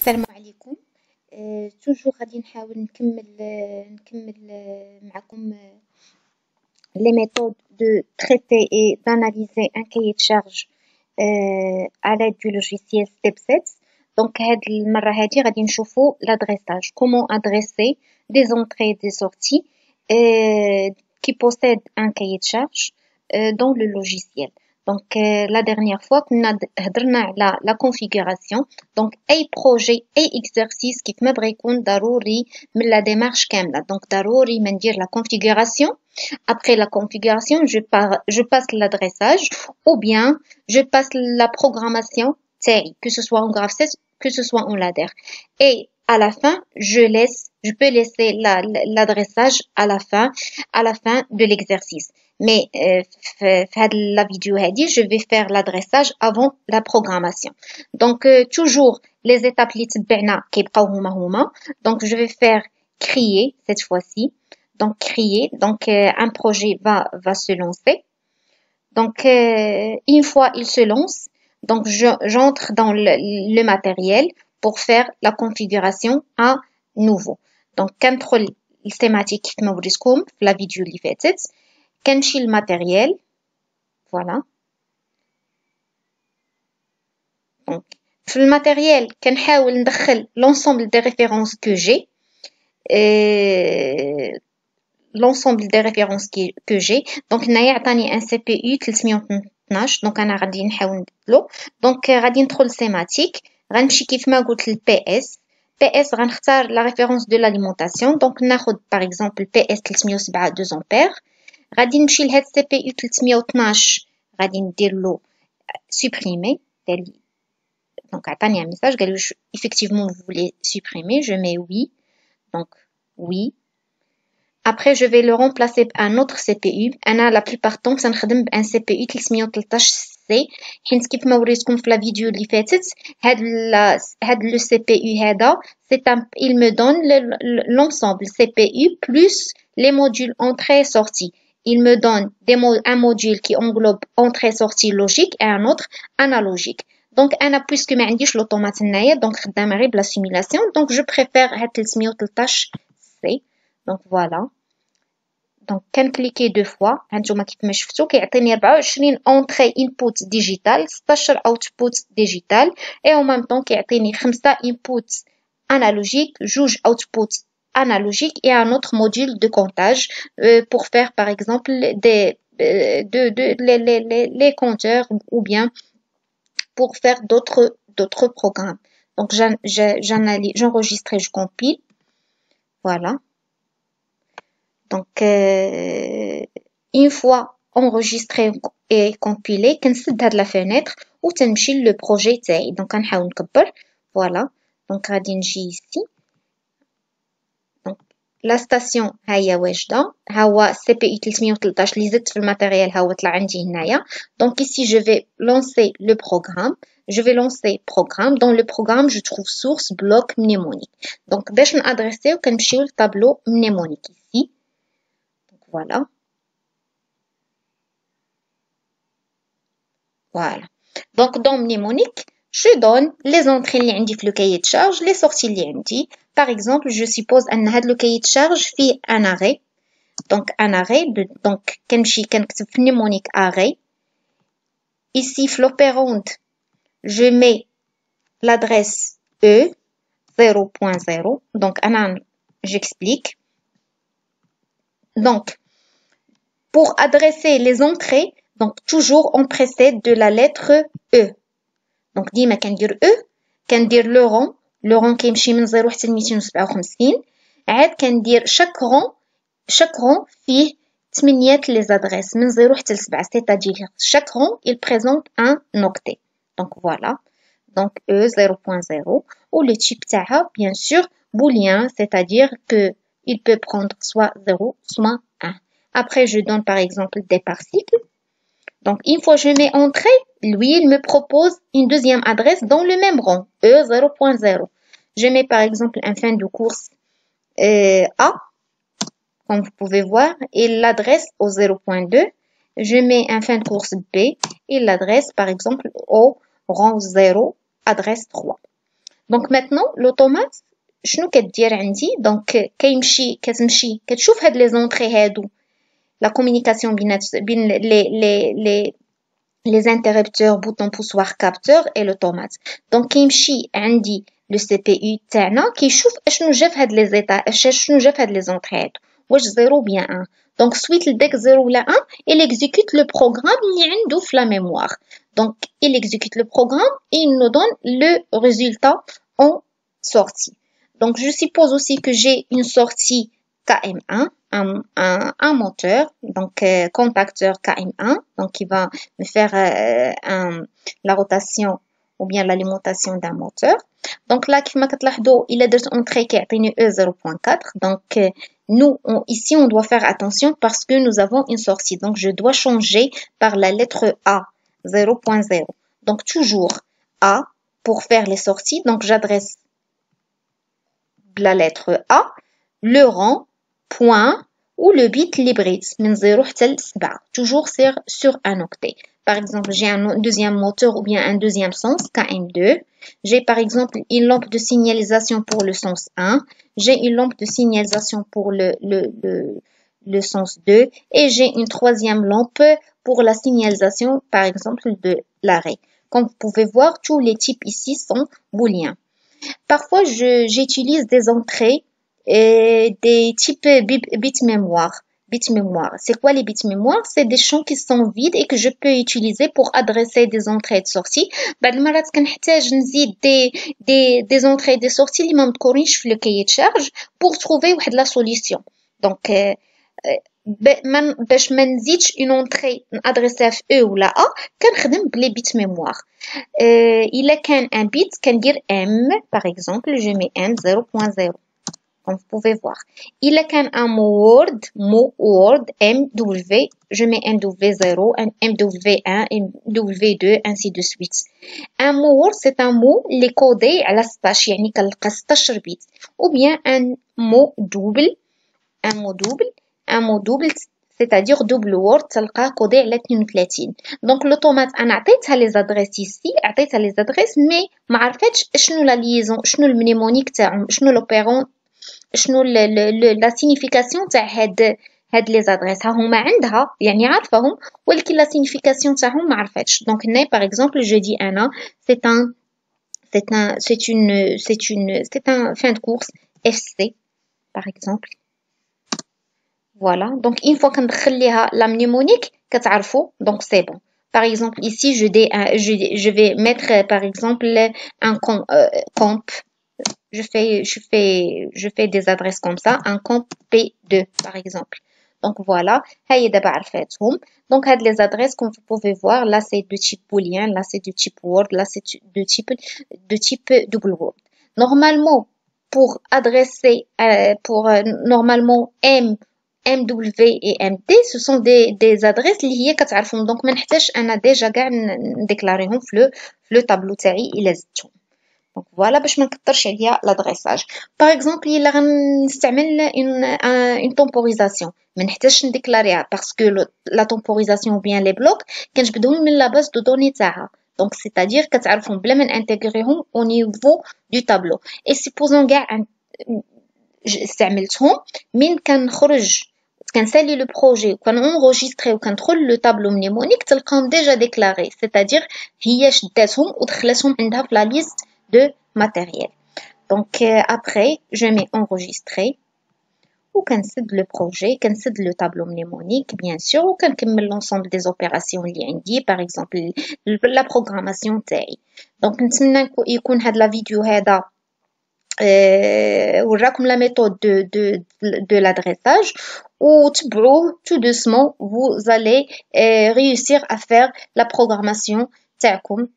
السلام عليكم. توجور غادي نحاول نكمل معكم les méthodes de traiter et d'analyser un cahier de charge à l'aide du logiciel StepSets. Donc هاد المرة هادي غادي نشوفو l'adressage, comment adresser des entrées et des sorties qui possèdent un cahier de charge dans le logiciel. Donc la dernière fois كنا هضرنا على la configuration. Donc أي projet أي exercice كيف ما بغا يكون ضروري من la démarche كاملة. Donc ضروري ما ندير la configuration. Après la configuration, je passe l'adressage ou bien je passe la programmation TAI, que ce soit en GraphSet, que ce soit en ladder. Et à la fin, je peux laisser l'adressage à la fin de l'exercice. Mais la vidéo هادي, je vais faire l'adressage avant la programmation. Donc toujours les étapes اللي تبعنا كيبقاو هما. Donc je vais faire créer cette fois-ci. Donc créer, donc un projet va se lancer. Donc une fois il se lance, donc j'entre dans le matériel pour faire la configuration à nouveau. Donc كندخل التhématique كما وريتكم في la vidéo اللي فاتت. كنمشي الماتيريال. Voilà. Donc في الماتيريال كنحاول ندخل l'ensemble des références que j'ai. L'ensemble des références que j'ai. Donc هنايا عطاني un CPU 312. Donc انا غادي نحاول نبدلو. Donc غادي ندخل thématique. غنمشي كيف ما قلت ل PS. PS غنختار la référence de l'alimentation. Donc ناخد par exemple PS 307 2 ampères. غادي نمشي لهاد CPU 312. غادي ندير له supprimer. Donc عطاني un message قال لي effectivement vous voulez supprimer. Je mets oui. Donc oui. Après, je vais le remplacer par un autre CPU. La plupart du temps, ça نخدم بun CPU 313C. حيت كيف ما وريتكم في la vidéo اللي فاتت, هاد le CPU هذا, il me donne l'ensemble CPU plus les modules entrée et sortie. Il me donne un module qui englobe entrée sortie logique et un autre analogique. Donc puisque ما عنديش l'automate هنايا, donc خدامة غير بلا simulation, donc je préfère هاد 313C. Donc voilà. Donc كنكليكي deux fois. هانتوما كيف ما شفتوا كيعطيني 24 entrée input digital, 16 output digital et en même temps كيعطيني 5 input analogique, 2 output analogique et un autre module de comptage pour faire par exemple les compteurs ou bien pour faire d'autres programmes. Donc j'enregistre et je compile. Voilà. Donc une fois enregistré et compilé, كنسد هاد la fenêtre وتنمشي le projet تاعي. Donc غنحاول نكبر. Voilà. Donc غادي نجي ici. Donc la station هي واجدة. ها هو CPU 313 اللي زدت في الماتيريال ها هو طلع عندي هنايا. Donc ici je vais lancer le programme. Je vais lancer programme. Dans le programme, je trouve source, bloc, mnémonique. Donc باش نادريسيو كنمشيو للطابلو mnémonique ici. Voilà. Voilà. Donc, dans mnémonique, je donne les entrées اللي عندي في le cahier de charge, les sorties اللي عندي. Par exemple, je suppose أن هاد le cahier de charge فيه un array. Donc, un array. Donc, كنمشي كنكتب في mnémonique array. Ici, في l'opérande, je mets l'adresse E 0.0. Donc, j'explique. Donc, pour adresser les entrées, donc toujours on précède de la lettre E. Donc ديما كندير E, كندير le rang كيمشي من 0 حتى ل 257. عاد كندير chaque rang فيه 8 les adresses من 0 حتى ل 7. C'est-à-dire chaque rang il présente un octet. Donc voilà. Donc E 0.0 ou le type تاعها bien sûr booléen, c'est-à-dire que il peut prendre soit 0 soit 1. Après, je donne par exemple des particles. Donc, une fois je mets entrée, lui, il me propose une deuxième adresse dans le même rang, E 0.0. Je mets par exemple un fin de course A, comme vous pouvez voir, et l'adresse au 0.2. Je mets un fin de course B et l'adresse par exemple au rang 0, adresse 3. Donc maintenant l'automate شنو كدير عندي دونك كتمشي كتشوف هاد لي زونطري هادو لا كومونيكاسيون بين les interrupteurs bouton poussoir capteur et l'automate donc كيمشي عندي le CPU تاعنا كيشوف اشنو جا في هاد لي زيتا شنو جا في هاد لي زونطري هادو واش 0 bien 1 donc suite لداك 0 ولا 1 il exécute le programme اللي عنده في la mémoire donc il exécute le programme et il nous donne le résultat en sortie donc je suppose aussi que j'ai une sortie KM1 un moteur, donc contacteur KM1, donc qui va me faire la rotation ou bien l'alimentation d'un moteur. Donc là, كيف ما كتلاحظوا il a درت entrée كيعطيني E0.4. Donc nous ici on doit faire attention parce que nous avons une sortie. Donc je dois changer par la lettre A 0.0. Donc toujours A pour faire les sorties. Donc j'adresse la lettre A, le rang point ou le bit l'hybride من 0 حتى ل 7 toujours sur un octet par exemple j'ai un deuxième moteur ou bien un deuxième sens KM2 j'ai par exemple une lampe de signalisation pour le sens 1 j'ai une lampe de signalisation pour le sens 2 et j'ai une troisième lampe pour la signalisation par exemple de l'arrêt comme vous pouvez voir tous les types ici sont booléens parfois j'utilise des entrées des types bits mémoire. Bits mémoire. C'est quoi les bits mémoire? C'est des champs qui sont vides et que je peux utiliser pour adresser des entrées et des sorties. بعد المرات كنحتاج نزيد des entrées et des sorties اللي ما مذكورينش في le cahier de charge pour trouver واحد la solution. Donc باش ما نزيدش une entrée نادريسيها في E ولا A كنخدم بلي bits mémoire. إلا كان un bit كندير M par exemple je mets M 0.0 comme vous pouvez voir. Il a qu'un mot word, MW, je mets MW0, MW1, MW2, ainsi de suite. Un mot word, c'est un mot اللي codé على 16 يعني كنلقى 16 بيت. Ou bien un mot double, c'est-à-dire double word تلقاه codé على 32. Donc l'automate أنا عطيتها les adresses ici, عطيتها les adresses, mais ما عرفتش شنو la liaison, شنو المنيمونيك تاعهم, شنو l'opérant شنو لا سينيفيكاسيون تاع هاد لي زادريس ها هما عندها يعني عارفاهم ولكن لا سينيفيكاسيون تاعهم ما عرفتش دونك هنا باغ اكزومبل جو دي انا c'est un fin de course FC par exemple voilà donc une fois كندخل ليها لا mnémonique كتعرفوا donc c'est bon par exemple ici je vais mettre par exemple un comp je fais des adresses comme ça, un comp P2 par exemple. Donc voilà, هاي دابا عرفتهم. Donc هاد les adresses comme vous pouvez voir, là c'est de type booléen, là c'est de type word, là c'est de type double word. Normalement pour adresser normalement MW et MD ce sont des adresses اللي هي كتعرفهم donc ما نحتاجش انا ديجا كاع نديكلاريهم في لو طابلو تاعي الا زدتهم. Donc voilà باش ما نكثرش عليا l'adressage. Par exemple إلا غنستعمل une temporisation ما نحتاجش نديكلاريها parce que la temporisation ou bien les blocs كنجبدهم من la base de données تاعها. Donc c'est-à-dire كتعرفهم بلا ما نانتيغريهم au niveau du tableau. Et supposons كاع استعملتهم من كنخرج كنسالي لو بروجي وكنونغوجيستري وكندخل لو طابلو mnémonique تلقاهم ديجا ديكلاري c'est-à-dire هي شداتهم ودخلتهم عندها في لا ليست de matériel. Donc après, je mets enregistrer ou كنسد le projet, كنسد le tableau mnémonique bien sûr ou كنكمل l'ensemble des opérations اللي عندي par exemple la programmation تاعي. Donc نتمنى يكون هاد لا فيديو هذا وراكم la méthode de l'adressage ou تبعوه tout doucement vous allez réussir à faire la programmation تاعكم